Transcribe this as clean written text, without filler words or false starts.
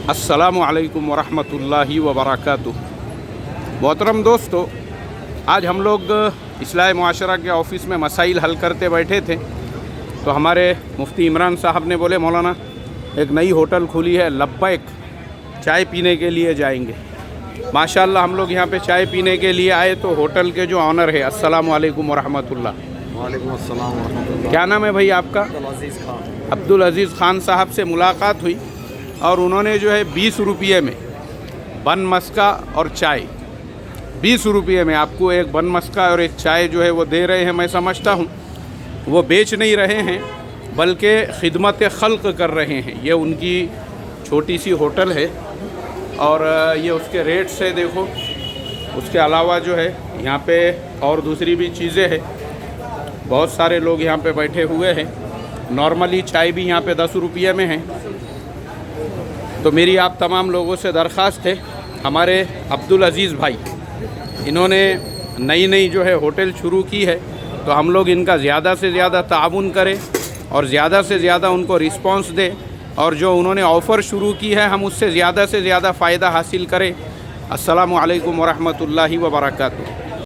अस्सलामु अलैकुम वरहमतुल्लाहि वबरकातुह। मोहतरम दोस्तों, आज हम लोग इस्लाह मुआशरा के ऑफ़िस में मसाइल हल करते बैठे थे तो हमारे मुफ्ती इमरान साहब ने बोले, मौलाना एक नई होटल खुली है लब्बैक, चाय पीने के लिए जाएंगे। माशाअल्लाह हम लोग यहाँ पे चाय पीने के लिए आए तो होटल के जो ऑनर है, अस्सलामु अलैकुम वरहमतुल्लाह। वालेकुम अस्सलाम वरहमतुल्लाह। क्या नाम है भाई आपका? अब्दुल अज़ीज़ खान साहब से मुलाकात हुई और उन्होंने जो है 20 रुपये में बन मस्का और चाय, 20 रुपये में आपको एक बन मस्का और एक चाय जो है वो दे रहे हैं। मैं समझता हूँ वो बेच नहीं रहे हैं बल्कि खिदमत खल्क कर रहे हैं। ये उनकी छोटी सी होटल है और ये उसके रेट्स है देखो। उसके अलावा जो है यहाँ पे और दूसरी भी चीज़ें हैं। बहुत सारे लोग यहाँ पे बैठे हुए हैं। नॉर्मली चाय भी यहाँ पे 10 रुपये में है। तो मेरी आप तमाम लोगों से दरख्वास्त है, हमारे अब्दुल अज़ीज़ भाई इन्होंने नई जो है होटल शुरू की है, तो हम लोग इनका ज़्यादा से ज़्यादा ताउन करें और ज़्यादा से ज़्यादा उनको रिस्पांस दें और जो उन्होंने ऑफ़र शुरू की है हम उससे ज़्यादा से ज़्यादा फ़ायदा हासिल करें। अस्सलामु अलैकुम वरहमतुल्लाहि वबरकातुहू।